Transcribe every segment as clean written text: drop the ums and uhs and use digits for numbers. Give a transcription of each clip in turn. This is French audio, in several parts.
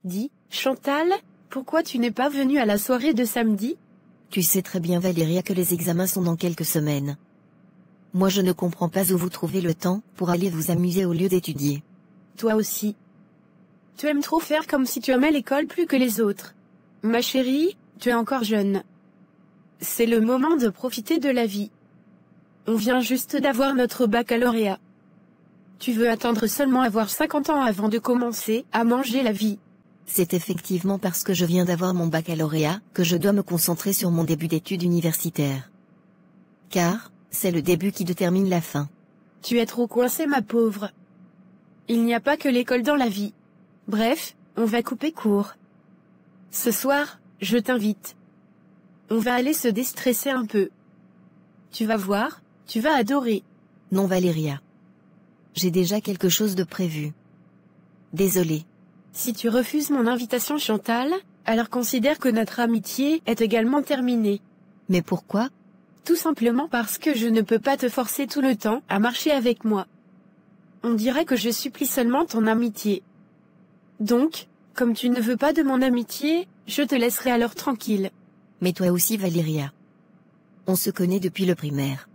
Dis, Chantal, pourquoi tu n'es pas venue à la soirée de samedi? Tu sais très bien Valéria que les examens sont dans quelques semaines. Moi je ne comprends pas où vous trouvez le temps pour aller vous amuser au lieu d'étudier. Toi aussi. Tu aimes trop faire comme si tu aimais l'école plus que les autres. Ma chérie, tu es encore jeune. C'est le moment de profiter de la vie. On vient juste d'avoir notre baccalauréat. Tu veux attendre seulement avoir 50 ans avant de commencer à manger la vie. C'est effectivement parce que je viens d'avoir mon baccalauréat que je dois me concentrer sur mon début d'études universitaires. Car, c'est le début qui détermine la fin. Tu es trop coincée ma pauvre. Il n'y a pas que l'école dans la vie. Bref, on va couper court. Ce soir, je t'invite. On va aller se déstresser un peu. Tu vas voir, tu vas adorer. Non Valéria. J'ai déjà quelque chose de prévu. Désolée. Si tu refuses mon invitation Chantal, alors considère que notre amitié est également terminée. Mais pourquoi? Tout simplement parce que je ne peux pas te forcer tout le temps à marcher avec moi. On dirait que je supplie seulement ton amitié. Donc, comme tu ne veux pas de mon amitié, je te laisserai alors tranquille. Mais toi aussi Valéria. On se connaît depuis le primaire.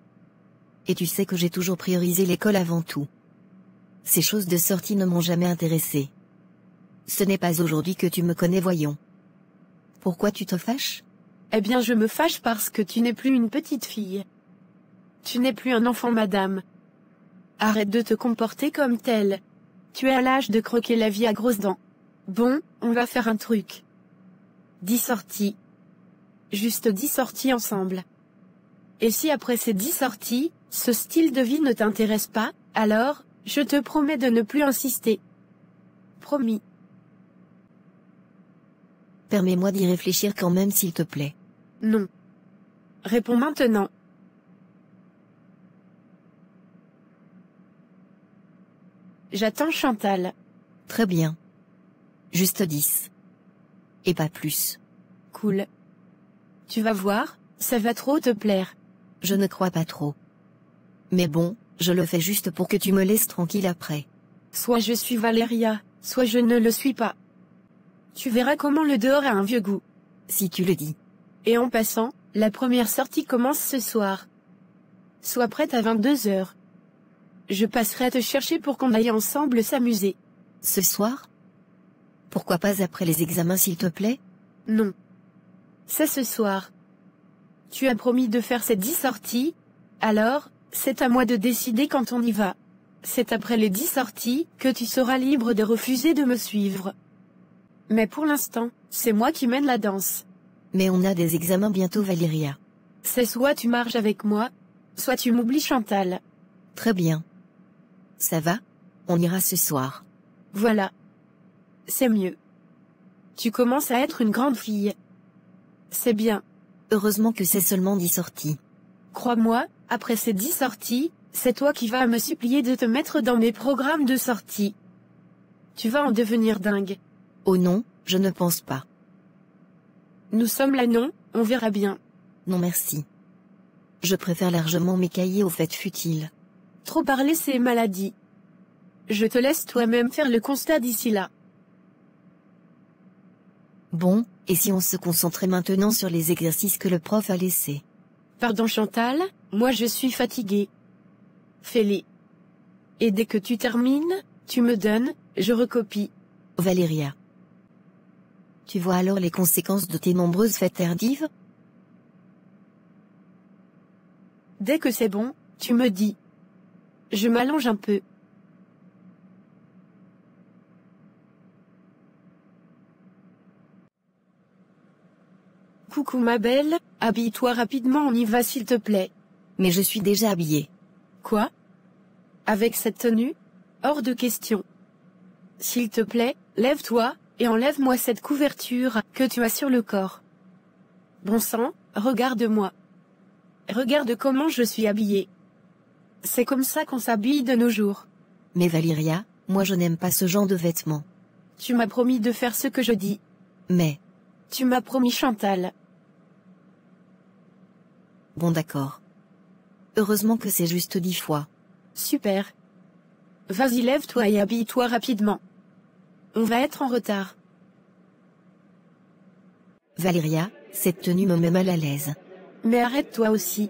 Et tu sais que j'ai toujours priorisé l'école avant tout. Ces choses de sortie ne m'ont jamais intéressée. Ce n'est pas aujourd'hui que tu me connais voyons. Pourquoi tu te fâches? Eh bien je me fâche parce que tu n'es plus une petite fille. Tu n'es plus un enfant madame. Arrête de te comporter comme telle. Tu es à l'âge de croquer la vie à grosses dents. Bon, on va faire un truc. 10 sorties. Juste 10 sorties ensemble. Et si après ces 10 sorties, ce style de vie ne t'intéresse pas, alors, je te promets de ne plus insister. Promis. Permets-moi d'y réfléchir quand même s'il te plaît. Non. Réponds maintenant. J'attends Chantal. Très bien. Juste 10. Et pas plus. Cool. Tu vas voir, ça va trop te plaire. Je ne crois pas trop. Mais bon, je le fais juste pour que tu me laisses tranquille après. Soit je suis Valéria, soit je ne le suis pas. Tu verras comment le dehors a un vieux goût. Si tu le dis. Et en passant, la première sortie commence ce soir. Sois prête à 22h. Je passerai à te chercher pour qu'on aille ensemble s'amuser. Ce soir? Pourquoi pas après les examens s'il te plaît? Non. C'est ce soir. Tu as promis de faire ces 10 sorties, alors, c'est à moi de décider quand on y va. C'est après les 10 sorties que tu seras libre de refuser de me suivre. Mais pour l'instant, c'est moi qui mène la danse. Mais on a des examens bientôt Valéria. C'est soit tu marches avec moi, soit tu m'oublies Chantal. Très bien. Ça va? On ira ce soir. Voilà. C'est mieux. Tu commences à être une grande fille. C'est bien. Heureusement que c'est seulement 10 sorties. Crois-moi, après ces 10 sorties, c'est toi qui vas me supplier de te mettre dans mes programmes de sortie. Tu vas en devenir dingue. Oh non, je ne pense pas. Nous sommes là non, on verra bien. Non merci. Je préfère largement mes cahiers aux fêtes futiles. Trop parler c'est maladie. Je te laisse toi-même faire le constat d'ici là. Bon, et si on se concentrait maintenant sur les exercices que le prof a laissés? Pardon Chantal, moi je suis fatiguée. Fais-les. Et dès que tu termines, tu me donnes, je recopie. Valéria. Tu vois alors les conséquences de tes nombreuses fêtes tardives? Dès que c'est bon, tu me dis. Je m'allonge un peu. Coucou ma belle, habille-toi rapidement, on y va s'il te plaît. Mais je suis déjà habillée. Quoi? Avec cette tenue? Hors de question. S'il te plaît, lève-toi, et enlève-moi cette couverture que tu as sur le corps. Bon sang, regarde-moi. Regarde comment je suis habillée. C'est comme ça qu'on s'habille de nos jours. Mais Valéria, moi je n'aime pas ce genre de vêtements. Tu m'as promis de faire ce que je dis. Mais... Tu m'as promis Chantal. Bon d'accord. Heureusement que c'est juste 10 fois. Super. Vas-y lève-toi et habille-toi rapidement. On va être en retard. Valéria, cette tenue me met mal à l'aise. Mais arrête-toi aussi.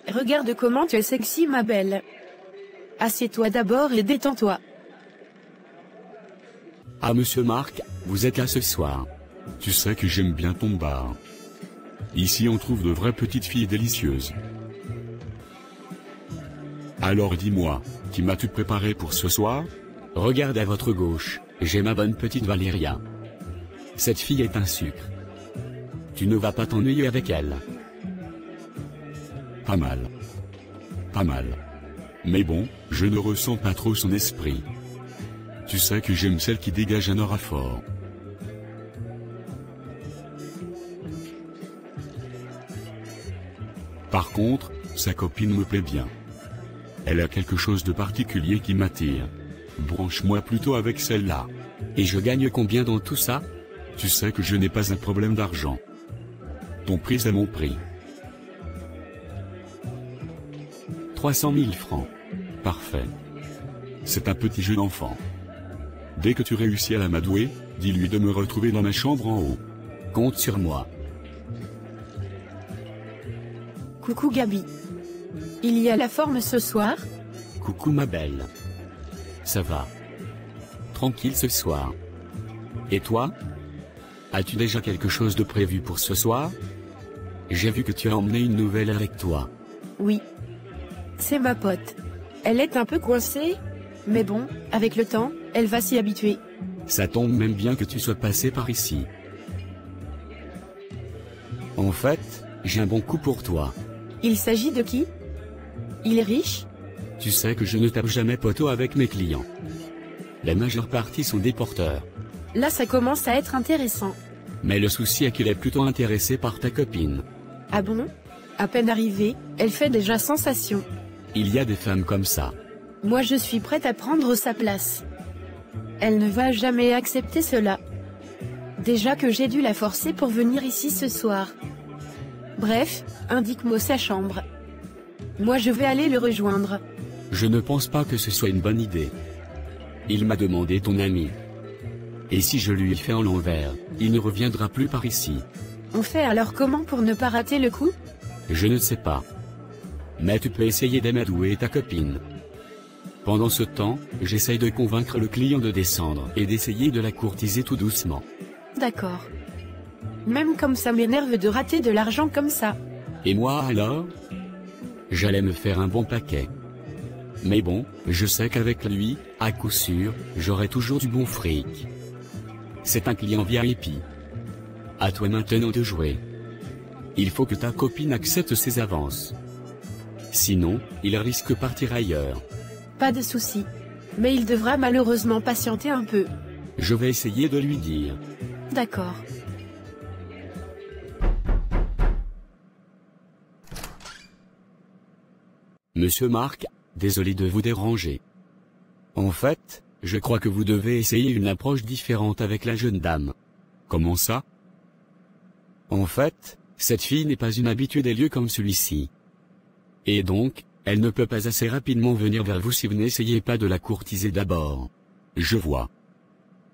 Regarde comment tu es sexy ma belle. Assieds-toi d'abord et détends-toi. Ah monsieur Marc, vous êtes là ce soir. Tu sais que j'aime bien ton bar. Ici on trouve de vraies petites filles délicieuses. Alors dis-moi, qui m'as-tu préparé pour ce soir? Regarde à votre gauche, j'ai ma bonne petite Valéria. Cette fille est un sucre. Tu ne vas pas t'ennuyer avec elle. Pas mal. Pas mal. Mais bon, je ne ressens pas trop son esprit. Tu sais que j'aime celle qui dégage un aura fort. Par contre, sa copine me plaît bien. Elle a quelque chose de particulier qui m'attire. Branche-moi plutôt avec celle-là. Et je gagne combien dans tout ça? Tu sais que je n'ai pas un problème d'argent. Ton prix c'est mon prix. 300 000 francs. Parfait. C'est un petit jeu d'enfant. Dès que tu réussis à l'amadouer, dis-lui de me retrouver dans ma chambre en haut. Compte sur moi. Coucou Gabi. Il y a la forme ce soir? Coucou ma belle. Ça va. Tranquille ce soir. Et toi? As-tu déjà quelque chose de prévu pour ce soir? J'ai vu que tu as emmené une nouvelle avec toi. Oui. C'est ma pote. Elle est un peu coincée, mais bon, avec le temps, elle va s'y habituer. Ça tombe même bien que tu sois passé par ici. En fait, j'ai un bon coup pour toi. Il s'agit de qui? Il est riche? Tu sais que je ne tape jamais poteau avec mes clients. La majeure partie sont des porteurs. Là ça commence à être intéressant. Mais le souci est qu'il est plutôt intéressé par ta copine. Ah bon? À peine arrivée, elle fait déjà sensation. Il y a des femmes comme ça. Moi je suis prête à prendre sa place. Elle ne va jamais accepter cela. Déjà que j'ai dû la forcer pour venir ici ce soir. Bref, indique-moi sa chambre. Moi je vais aller le rejoindre. Je ne pense pas que ce soit une bonne idée. Il m'a demandé ton ami. Et si je lui fais en l'envers, il ne reviendra plus par ici. On fait alors comment pour ne pas rater le coup? Je ne sais pas. Mais tu peux essayer d'amadouer ta copine. Pendant ce temps, j'essaye de convaincre le client de descendre et d'essayer de la courtiser tout doucement. D'accord. Même comme ça m'énerve de rater de l'argent comme ça. Et moi alors? J'allais me faire un bon paquet. Mais bon, je sais qu'avec lui, à coup sûr, j'aurai toujours du bon fric. C'est un client VIP. À toi maintenant de jouer. Il faut que ta copine accepte ses avances. Sinon, il risque de partir ailleurs. Pas de souci. Mais il devra malheureusement patienter un peu. Je vais essayer de lui dire. D'accord. Monsieur Marc, désolé de vous déranger. En fait, je crois que vous devez essayer une approche différente avec la jeune dame. Comment ça? En fait, cette fille n'est pas une habituée des lieux comme celui-ci. Et donc, elle ne peut pas assez rapidement venir vers vous si vous n'essayez pas de la courtiser d'abord. Je vois.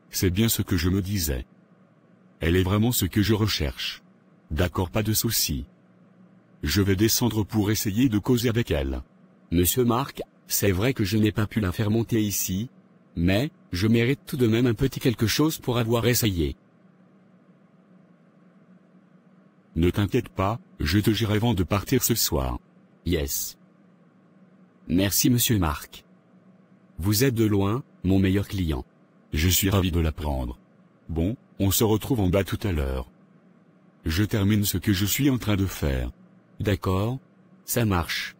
C'est bien ce que je me disais. Elle est vraiment ce que je recherche. D'accord, pas de souci. Je vais descendre pour essayer de causer avec elle. Monsieur Marc, c'est vrai que je n'ai pas pu la faire monter ici, mais, je mérite tout de même un petit quelque chose pour avoir essayé. Ne t'inquiète pas, je te j'irai avant de partir ce soir. Yes. Merci monsieur Marc. Vous êtes de loin, mon meilleur client. Je suis ravi de l'apprendre. Bon, on se retrouve en bas tout à l'heure. Je termine ce que je suis en train de faire. D'accord, ça marche.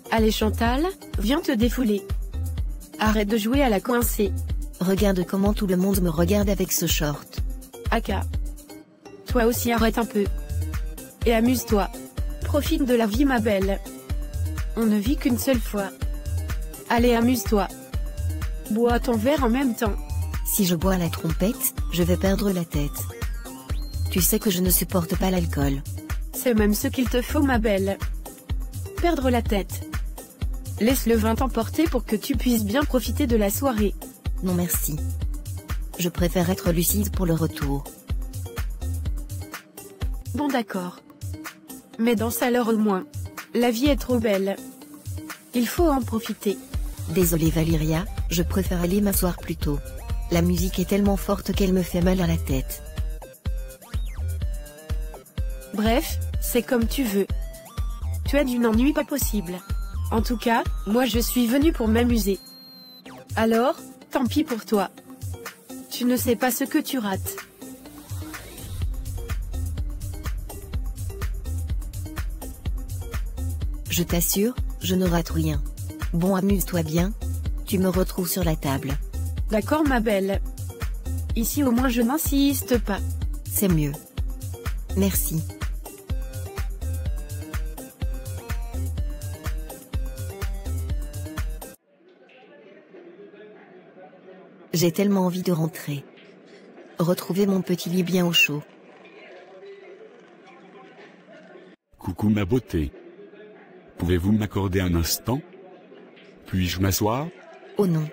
Allez Chantal, viens te défouler. Arrête de jouer à la coincée. Regarde comment tout le monde me regarde avec ce short. Aka. Toi aussi arrête un peu. Et amuse-toi. Profite de la vie ma belle. On ne vit qu'une seule fois. Allez amuse-toi. Bois ton verre en même temps. Si je bois à la trompette, je vais perdre la tête. Tu sais que je ne supporte pas l'alcool. C'est même ce qu'il te faut ma belle. Perdre la tête. Laisse le vin t'emporter pour que tu puisses bien profiter de la soirée. Non merci. Je préfère être lucide pour le retour. Bon d'accord. Mais danse alors au moins. La vie est trop belle. Il faut en profiter. Désolée Valyria, je préfère aller m'asseoir plus tôt. La musique est tellement forte qu'elle me fait mal à la tête. Bref, c'est comme tu veux. Tu as d'une ennui pas possible. En tout cas, moi je suis venu pour m'amuser. Alors, tant pis pour toi. Tu ne sais pas ce que tu rates. Je t'assure, je ne rate rien. Bon, amuse-toi bien. Tu me retrouves sur la table. D'accord ma belle. Ici au moins je n'insiste pas. C'est mieux. Merci. J'ai tellement envie de rentrer. Retrouver mon petit lit bien au chaud. Coucou ma beauté. Pouvez-vous m'accorder un instant? Puis-je m'asseoir? Oh non.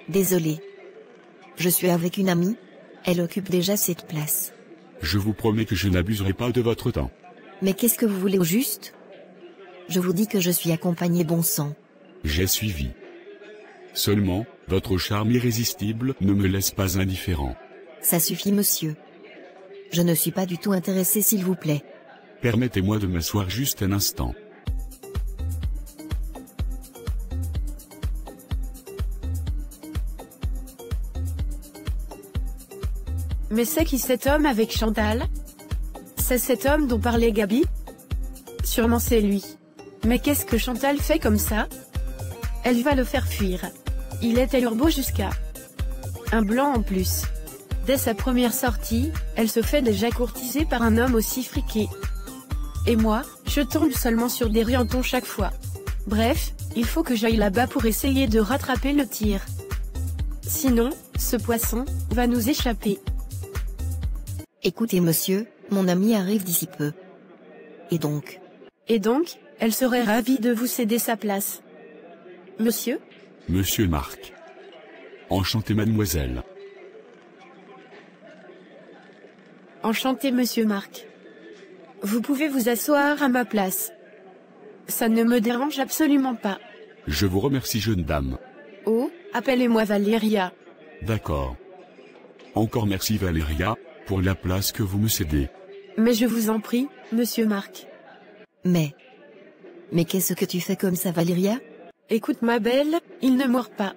Désolé. Je suis avec une amie. Elle occupe déjà cette place. Je vous promets que je n'abuserai pas de votre temps. Mais qu'est-ce que vous voulez au juste? Je vous dis que je suis accompagné bon sang. J'ai suivi. Seulement, votre charme irrésistible ne me laisse pas indifférent. Ça suffit monsieur. Je ne suis pas du tout intéressé s'il vous plaît. Permettez-moi de m'asseoir juste un instant. Mais c'est qui cet homme avec Chantal? C'est cet homme dont parlait Gabi? Sûrement c'est lui. Mais qu'est-ce que Chantal fait comme ça? Elle va le faire fuir. Il est beau jusqu'à un blanc en plus. Dès sa première sortie, elle se fait déjà courtiser par un homme aussi friqué. Et moi, je tombe seulement sur des riantons chaque fois. Bref, il faut que j'aille là-bas pour essayer de rattraper le tir. Sinon, ce poisson va nous échapper. Écoutez monsieur, mon ami arrive d'ici peu. Et donc? Et donc, elle serait ravie de vous céder sa place. Monsieur? Monsieur Marc. Enchanté mademoiselle. Enchanté monsieur Marc. Vous pouvez vous asseoir à ma place. Ça ne me dérange absolument pas. Je vous remercie jeune dame. Oh, appelez-moi Valyria. D'accord. Encore merci Valyria, pour la place que vous me cédez. Mais je vous en prie, monsieur Marc. Mais qu'est-ce que tu fais comme ça Valyria? Écoute ma belle, il ne mord pas.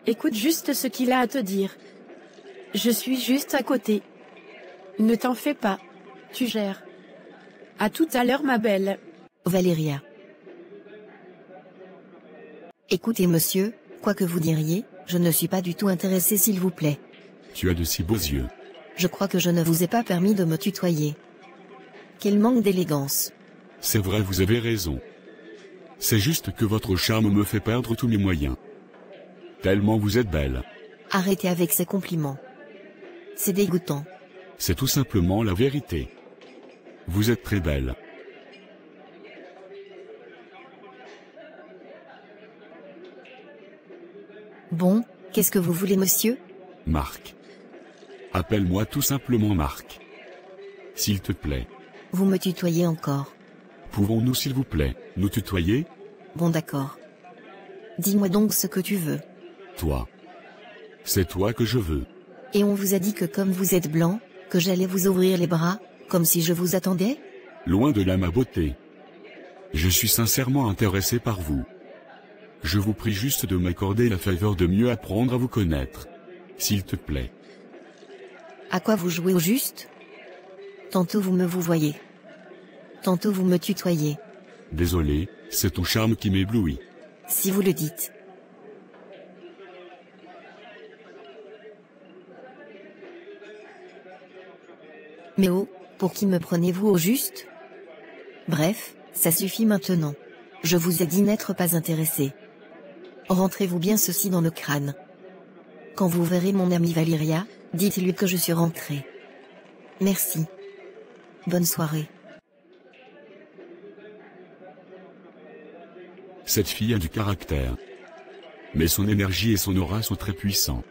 Écoute juste ce qu'il a à te dire. Je suis juste à côté. Ne t'en fais pas. Tu gères. À tout à l'heure ma belle. Valyria. Écoutez monsieur, quoi que vous diriez, je ne suis pas du tout intéressé s'il vous plaît. Tu as de si beaux yeux. Je crois que je ne vous ai pas permis de me tutoyer. Quel manque d'élégance. C'est vrai, vous avez raison. C'est juste que votre charme me fait perdre tous mes moyens. Tellement vous êtes belle. Arrêtez avec ces compliments. C'est dégoûtant. C'est tout simplement la vérité. Vous êtes très belle. Bon, qu'est-ce que vous voulez monsieur? Marc. Appelle-moi tout simplement Marc. S'il te plaît. Vous me tutoyez encore. Pouvons-nous s'il vous plaît, nous tutoyer? Bon d'accord. Dis-moi donc ce que tu veux. Toi. C'est toi que je veux. Et on vous a dit que comme vous êtes blanc, que j'allais vous ouvrir les bras, comme si je vous attendais? Loin de là ma beauté. Je suis sincèrement intéressé par vous. Je vous prie juste de m'accorder la faveur de mieux apprendre à vous connaître. S'il te plaît. À quoi vous jouez au juste? Tantôt vous me vous voyez. Tantôt vous me tutoyez. Désolé, c'est ton charme qui m'éblouit. Si vous le dites. Mais oh, pour qui me prenez-vous au juste? Bref, ça suffit maintenant. Je vous ai dit n'être pas intéressé. Rentrez-vous bien ceci dans le crâne. Quand vous verrez mon amie Valyria, dites-lui que je suis rentrée. Merci. Bonne soirée. Cette fille a du caractère. Mais son énergie et son aura sont très puissants.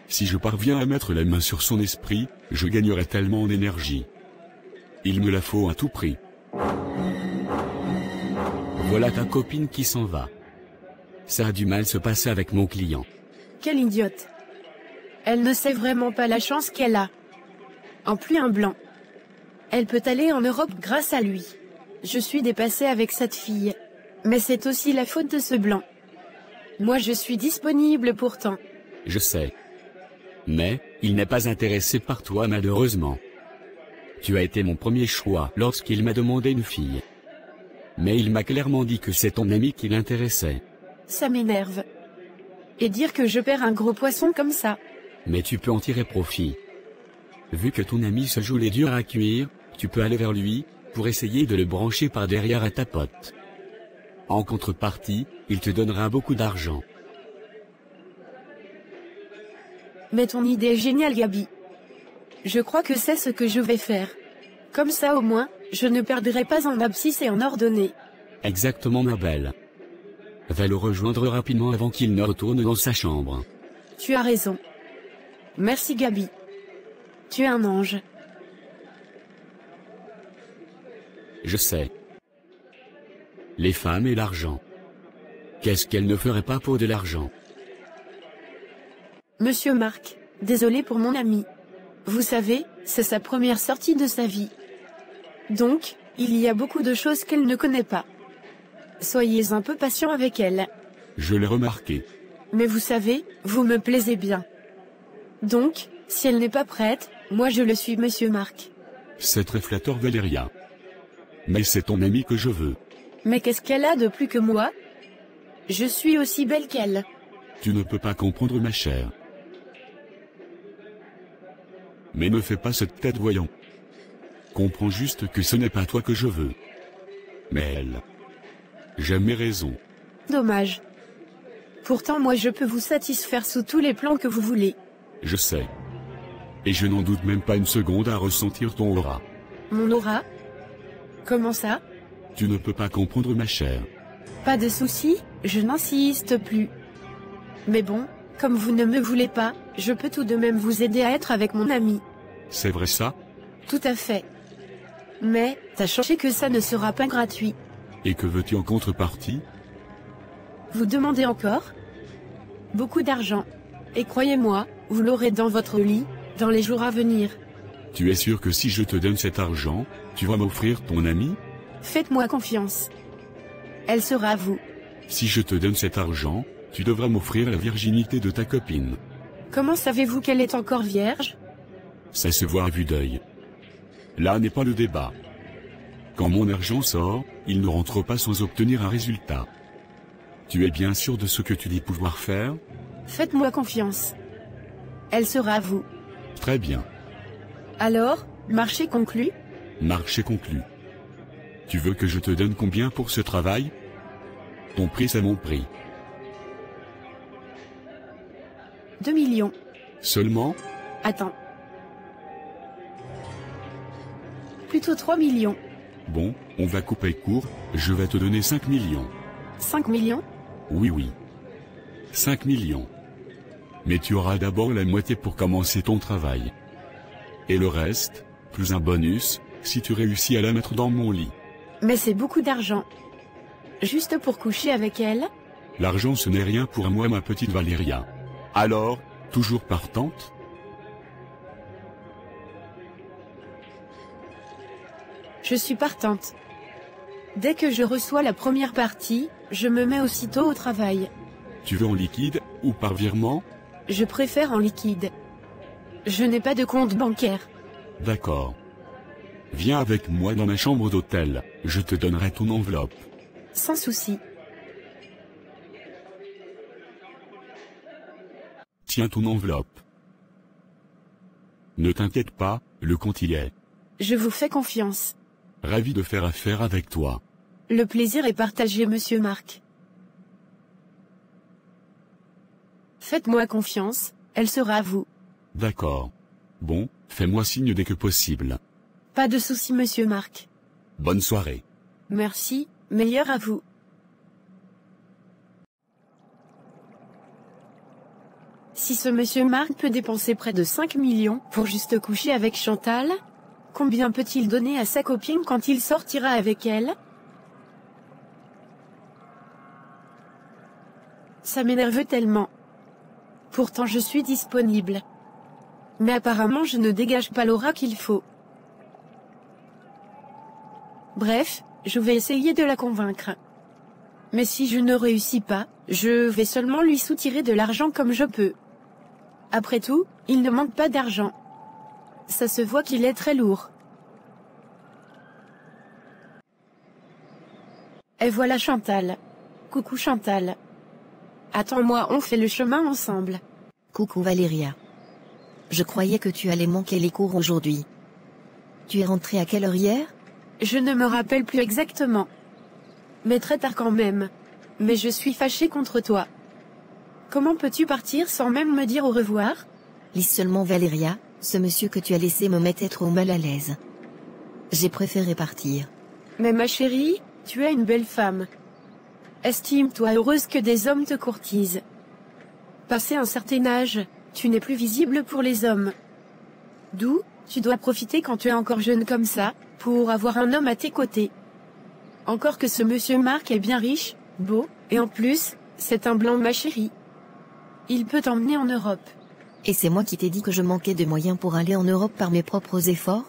Si je parviens à mettre la main sur son esprit, je gagnerai tellement en énergie. Il me la faut à tout prix. Voilà ta copine qui s'en va. Ça a du mal se passer avec mon client. Quelle idiote. Elle ne sait vraiment pas la chance qu'elle a. En plus un blanc. Elle peut aller en Europe grâce à lui. Je suis dépassée avec cette fille. Mais c'est aussi la faute de ce blanc. Moi je suis disponible pourtant. Je sais. Mais, il n'est pas intéressé par toi malheureusement. Tu as été mon premier choix lorsqu'il m'a demandé une fille. Mais il m'a clairement dit que c'est ton ami qui l'intéressait. Ça m'énerve. Et dire que je perds un gros poisson comme ça. Mais tu peux en tirer profit. Vu que ton ami se joue les durs à cuire, tu peux aller vers lui, pour essayer de le brancher par derrière à ta pote. En contrepartie, il te donnera beaucoup d'argent. Mais ton idée est géniale Gabi. Je crois que c'est ce que je vais faire. Comme ça au moins, je ne perdrai pas en abscisse et en ordonnée. Exactement ma belle. Va le rejoindre rapidement avant qu'il ne retourne dans sa chambre. Tu as raison. Merci Gabi. Tu es un ange. Je sais. Les femmes et l'argent. Qu'est-ce qu'elles ne feraient pas pour de l'argent? Monsieur Marc, désolé pour mon ami. Vous savez, c'est sa première sortie de sa vie. Donc, il y a beaucoup de choses qu'elle ne connaît pas. Soyez un peu patient avec elle. Je l'ai remarqué. Mais vous savez, vous me plaisez bien. Donc, si elle n'est pas prête, moi je le suis Monsieur Marc. C'est très flatteur Valéria. Mais c'est ton ami que je veux. Mais qu'est-ce qu'elle a de plus que moi? Je suis aussi belle qu'elle. Tu ne peux pas comprendre ma chère. Mais ne fais pas cette tête voyant. Comprends juste que ce n'est pas toi que je veux. Mais elle. J'aime mes raisons. Dommage. Pourtant moi je peux vous satisfaire sous tous les plans que vous voulez. Je sais. Et je n'en doute même pas une seconde à ressentir ton aura. Mon aura? Comment ça? Tu ne peux pas comprendre ma chère. Pas de souci, je n'insiste plus. Mais bon, comme vous ne me voulez pas, je peux tout de même vous aider à être avec mon ami. C'est vrai ça? Tout à fait. Mais, sachez que ça ne sera pas gratuit. Et que veux-tu en contrepartie? Vous demandez encore? Beaucoup d'argent. Et croyez-moi, vous l'aurez dans votre lit, dans les jours à venir. Tu es sûr que si je te donne cet argent, tu vas m'offrir ton ami? Faites-moi confiance. Elle sera à vous. Si je te donne cet argent, tu devras m'offrir la virginité de ta copine. Comment savez-vous qu'elle est encore vierge? Ça se voit à vue d'œil. Là n'est pas le débat. Quand mon argent sort, il ne rentre pas sans obtenir un résultat. Tu es bien sûr de ce que tu dis pouvoir faire? Faites-moi confiance. Elle sera à vous. Très bien. Alors, marché conclu? Marché conclu. Tu veux que je te donne combien pour ce travail? Ton prix c'est mon prix. 2 millions. Seulement? Attends. Plutôt 3 millions. Bon, on va couper court, je vais te donner 5 millions. 5 millions? Oui. 5 millions. Mais tu auras d'abord la moitié pour commencer ton travail. Et le reste, plus un bonus, si tu réussis à la mettre dans mon lit. Mais c'est beaucoup d'argent. Juste pour coucher avec elle? L'argent ce n'est rien pour moi ma petite Valéria. Alors, toujours partante? Je suis partante. Dès que je reçois la première partie, je me mets aussitôt au travail. Tu veux en liquide, ou par virement? Je préfère en liquide. Je n'ai pas de compte bancaire. D'accord. Viens avec moi dans ma chambre d'hôtel, je te donnerai ton enveloppe. Sans souci. Tiens ton enveloppe. Ne t'inquiète pas, le compte y est. Je vous fais confiance. Ravi de faire affaire avec toi. Le plaisir est partagé, Monsieur Marc. Faites-moi confiance, elle sera à vous. D'accord. Bon, fais-moi signe dès que possible. Pas de souci, Monsieur Marc. Bonne soirée. Merci, meilleur à vous. Si ce monsieur Marc peut dépenser près de 5 millions pour juste coucher avec Chantal, combien peut-il donner à sa copine quand il sortira avec elle? Ça m'énerve tellement. Pourtant je suis disponible. Mais apparemment je ne dégage pas l'aura qu'il faut. Bref, je vais essayer de la convaincre. Mais si je ne réussis pas, je vais seulement lui soutirer de l'argent comme je peux. Après tout, il ne manque pas d'argent. Ça se voit qu'il est très lourd. Et voilà Chantal. Coucou Chantal. Attends-moi, on fait le chemin ensemble. Coucou Valéria. Je croyais que tu allais manquer les cours aujourd'hui. Tu es rentrée à quelle heure hier? Je ne me rappelle plus exactement. Mais très tard quand même. Mais je suis fâchée contre toi. Comment peux-tu partir sans même me dire au revoir? Lis seulement Valéria, ce monsieur que tu as laissé me mettait trop mal à l'aise. J'ai préféré partir. Mais ma chérie, tu es une belle femme. Estime-toi heureuse que des hommes te courtisent. Passé un certain âge, tu n'es plus visible pour les hommes. D'où, tu dois profiter quand tu es encore jeune comme ça, pour avoir un homme à tes côtés. Encore que ce monsieur Marc est bien riche, beau, et en plus, c'est un blanc ma chérie. Il peut t'emmener en Europe. Et c'est moi qui t'ai dit que je manquais de moyens pour aller en Europe par mes propres efforts?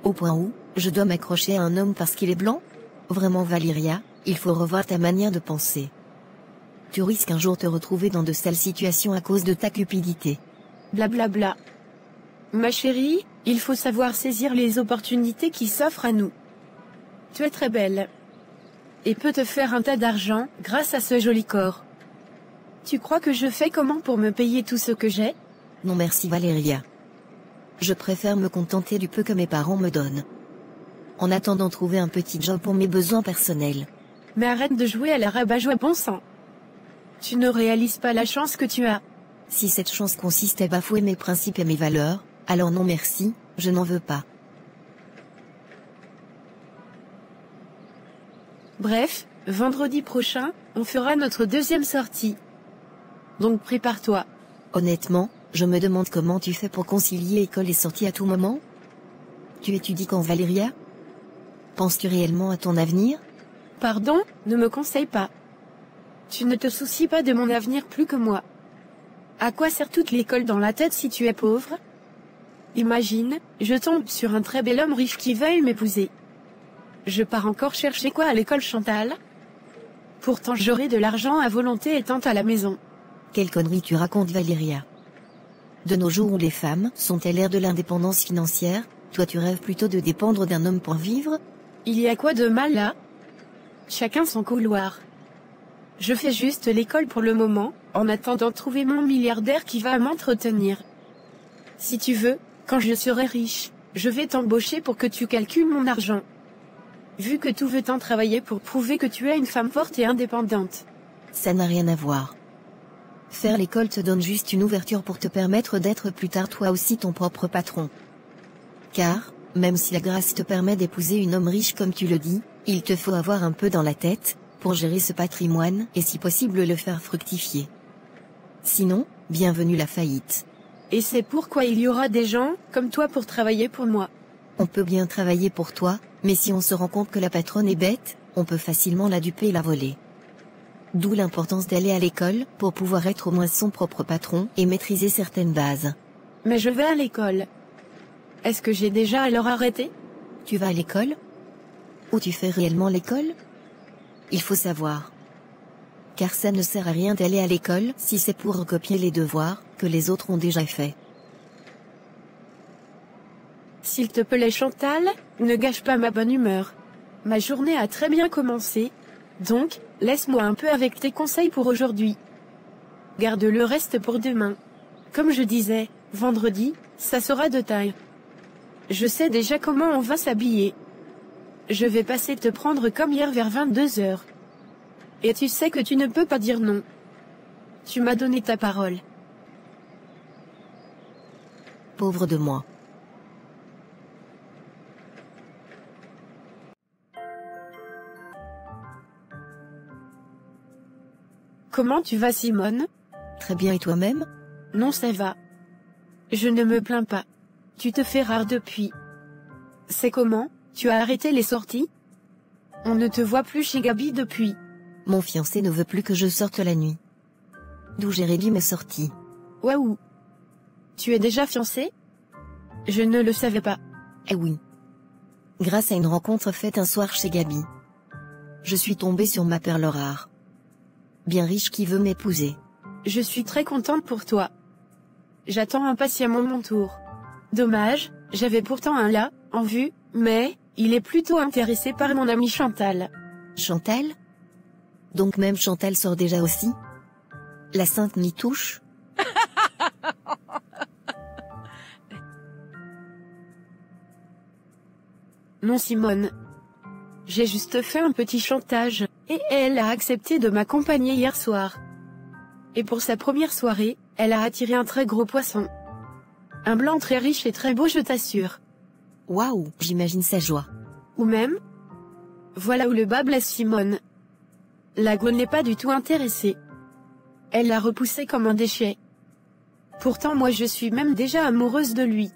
Au point où, je dois m'accrocher à un homme parce qu'il est blanc? Vraiment Valéria, il faut revoir ta manière de penser. Tu risques un jour te retrouver dans de sales situations à cause de ta cupidité. Blablabla. Ma chérie, il faut savoir saisir les opportunités qui s'offrent à nous. Tu es très belle. Et peux te faire un tas d'argent grâce à ce joli corps. Tu crois que je fais comment pour me payer tout ce que j'ai? Non merci Valéria. Je préfère me contenter du peu que mes parents me donnent. En attendant trouver un petit job pour mes besoins personnels. Mais arrête de jouer à la rabat-joie bon sang. Tu ne réalises pas la chance que tu as. Si cette chance consiste à bafouer mes principes et mes valeurs, alors non merci, je n'en veux pas. Bref, vendredi prochain, on fera notre deuxième sortie. Donc prépare-toi. Honnêtement, je me demande comment tu fais pour concilier école et sortie à tout moment? Tu étudies quand Valéria? Penses-tu réellement à ton avenir? Pardon, ne me conseille pas. Tu ne te soucies pas de mon avenir plus que moi. À quoi sert toute l'école dans la tête si tu es pauvre? Imagine, je tombe sur un très bel homme riche qui veuille m'épouser. Je pars encore chercher quoi à l'école Chantal? Pourtant j'aurai de l'argent à volonté étant à la maison. Quelle connerie tu racontes Valéria. De nos jours où les femmes sont à l'ère de l'indépendance financière, toi tu rêves plutôt de dépendre d'un homme pour vivre? Il y a quoi de mal là? Chacun son couloir. Je fais juste l'école pour le moment, en attendant de trouver mon milliardaire qui va m'entretenir. Si tu veux, quand je serai riche, je vais t'embaucher pour que tu calcules mon argent. Vu que tu veux tant travailler pour prouver que tu es une femme forte et indépendante. Ça n'a rien à voir. Faire l'école te donne juste une ouverture pour te permettre d'être plus tard toi aussi ton propre patron. Car, même si la grâce te permet d'épouser une homme riche comme tu le dis, il te faut avoir un peu dans la tête, pour gérer ce patrimoine et si possible le faire fructifier. Sinon, bienvenue la faillite. Et c'est pourquoi il y aura des gens, comme toi pour travailler pour moi. On peut bien travailler pour toi, mais si on se rend compte que la patronne est bête, on peut facilement la duper et la voler. D'où l'importance d'aller à l'école, pour pouvoir être au moins son propre patron et maîtriser certaines bases. Mais je vais à l'école. Est-ce que j'ai déjà alors arrêté? Tu vas à l'école? Ou tu fais réellement l'école? Il faut savoir. Car ça ne sert à rien d'aller à l'école si c'est pour recopier les devoirs que les autres ont déjà faits. S'il te plaît Chantal, ne gâche pas ma bonne humeur. Ma journée a très bien commencé, donc, laisse-moi un peu avec tes conseils pour aujourd'hui. Garde le reste pour demain. Comme je disais, vendredi, ça sera de taille. Je sais déjà comment on va s'habiller. Je vais passer te prendre comme hier vers 22h. Et tu sais que tu ne peux pas dire non. Tu m'as donné ta parole. Pauvre de moi. Comment tu vas Simone? Très bien et toi-même? Non, ça va. Je ne me plains pas. Tu te fais rare depuis. C'est comment, tu as arrêté les sorties? On ne te voit plus chez Gabi depuis. Mon fiancé ne veut plus que je sorte la nuit. D'où j'ai réduit mes sorties. Waouh. Tu es déjà fiancé? Je ne le savais pas. Eh oui. Grâce à une rencontre faite un soir chez Gabi. Je suis tombée sur ma perle rare. Bien riche qui veut m'épouser. Je suis très contente pour toi. J'attends impatiemment mon tour. Dommage, j'avais pourtant un là, en vue, mais, il est plutôt intéressé par mon amie Chantal. Chantal? Donc même Chantal sort déjà aussi? La sainte m'y touche? Non Simone. J'ai juste fait un petit chantage, et elle a accepté de m'accompagner hier soir. Et pour sa première soirée, elle a attiré un très gros poisson. Un blanc très riche et très beau, je t'assure. Waouh, j'imagine sa joie. Ou même? Voilà où le bas blesse Simone. La go n'est pas du tout intéressée. Elle l'a repoussé comme un déchet. Pourtant moi je suis même déjà amoureuse de lui.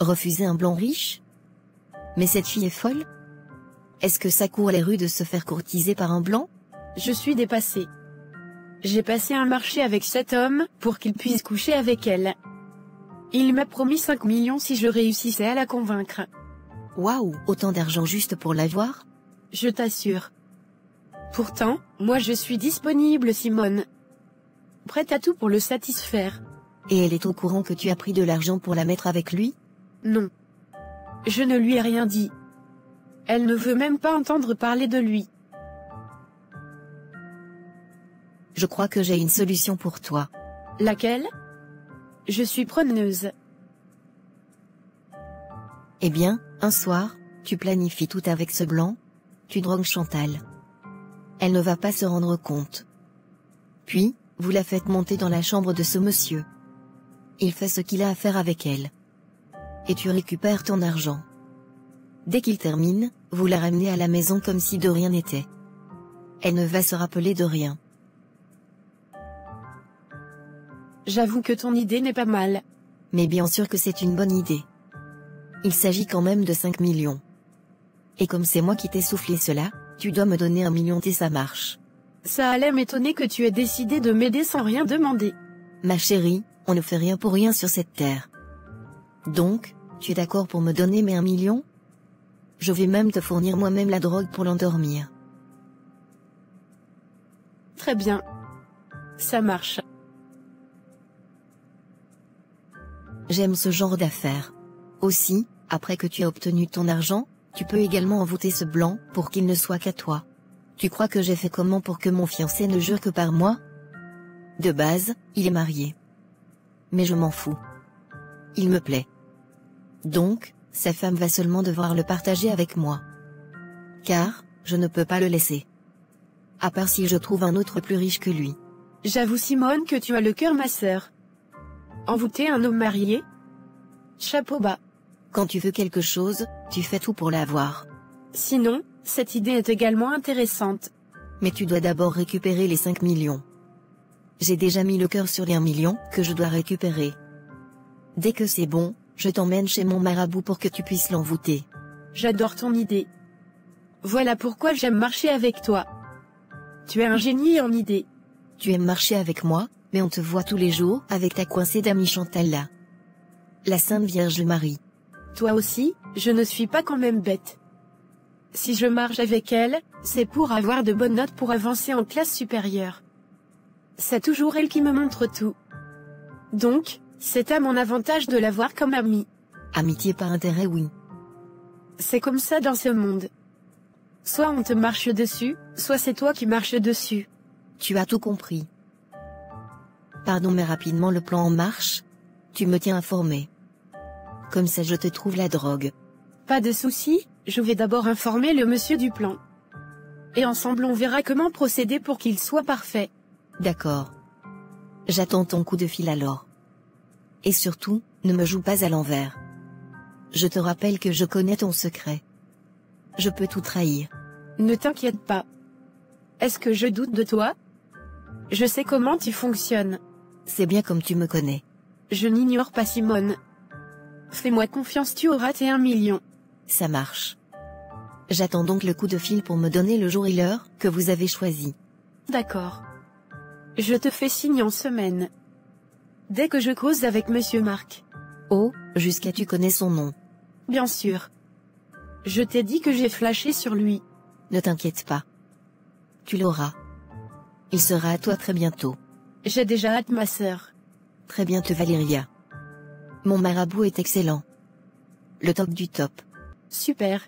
Refuser un blanc riche? Mais cette fille est folle? Est-ce que ça court les rues de se faire courtiser par un blanc? Je suis dépassée. J'ai passé un marché avec cet homme, pour qu'il puisse coucher avec elle. Il m'a promis 5 millions si je réussissais à la convaincre. Waouh, autant d'argent juste pour l'avoir? Je t'assure. Pourtant, moi je suis disponible Simone. Prête à tout pour le satisfaire. Et elle est au courant que tu as pris de l'argent pour la mettre avec lui? Non. Je ne lui ai rien dit. Elle ne veut même pas entendre parler de lui. Je crois que j'ai une solution pour toi. Laquelle? Je suis preneuse. Eh bien, un soir, tu planifies tout avec ce blanc, tu drogues Chantal. Elle ne va pas se rendre compte. Puis, vous la faites monter dans la chambre de ce monsieur. Il fait ce qu'il a à faire avec elle. Et tu récupères ton argent. Dès qu'il termine, vous la ramenez à la maison comme si de rien n'était. Elle ne va se rappeler de rien. J'avoue que ton idée n'est pas mal. Mais bien sûr que c'est une bonne idée. Il s'agit quand même de 5 millions. Et comme c'est moi qui t'ai soufflé cela, tu dois me donner 1 million et ça marche. Ça allait m'étonner que tu aies décidé de m'aider sans rien demander. Ma chérie, on ne fait rien pour rien sur cette terre. Donc, tu es d'accord pour me donner mes 1 million? Je vais même te fournir moi-même la drogue pour l'endormir. Très bien. Ça marche. J'aime ce genre d'affaires. Aussi, après que tu aies obtenu ton argent, tu peux également envoûter ce blanc pour qu'il ne soit qu'à toi. Tu crois que j'ai fait comment pour que mon fiancé ne jure que par moi? De base, il est marié. Mais je m'en fous. Il me plaît. Donc, sa femme va seulement devoir le partager avec moi. Car, je ne peux pas le laisser. À part si je trouve un autre plus riche que lui. J'avoue Simone que tu as le cœur ma sœur. Envoûter un homme marié? Chapeau bas. Quand tu veux quelque chose, tu fais tout pour l'avoir. Sinon, cette idée est également intéressante. Mais tu dois d'abord récupérer les 5 millions. J'ai déjà mis le cœur sur les 1 million que je dois récupérer. Dès que c'est bon, je t'emmène chez mon marabout pour que tu puisses l'envoûter. J'adore ton idée. Voilà pourquoi j'aime marcher avec toi. Tu es un génie en idée. Tu aimes marcher avec moi, mais on te voit tous les jours avec ta coincée d'amie Chantal là. La Sainte Vierge Marie. Toi aussi, je ne suis pas quand même bête. Si je marche avec elle, c'est pour avoir de bonnes notes pour avancer en classe supérieure. C'est toujours elle qui me montre tout. Donc, c'est à mon avantage de l'avoir comme amie. Amitié par intérêt, oui. C'est comme ça dans ce monde. Soit on te marche dessus, soit c'est toi qui marches dessus. Tu as tout compris. Pardon mais rapidement le plan en marche. Tu me tiens informé. Comme ça je te trouve la drogue. Pas de souci, je vais d'abord informer le monsieur du plan. Et ensemble on verra comment procéder pour qu'il soit parfait. D'accord. J'attends ton coup de fil alors. Et surtout, ne me joue pas à l'envers. Je te rappelle que je connais ton secret. Je peux tout trahir. Ne t'inquiète pas. Est-ce que je doute de toi? Je sais comment tu fonctionnes. C'est bien comme tu me connais. Je n'ignore pas Simone. Fais-moi confiance, tu auras tes 1 million. Ça marche. J'attends donc le coup de fil pour me donner le jour et l'heure que vous avez choisi. D'accord. Je te fais signe en semaine. Dès que je cause avec Monsieur Marc. Oh, jusqu'à tu connais son nom. Bien sûr. Je t'ai dit que j'ai flashé sur lui. Ne t'inquiète pas. Tu l'auras. Il sera à toi très bientôt. J'ai déjà hâte, ma sœur. Très bientôt, Valéria. Mon marabout est excellent. Le top du top. Super.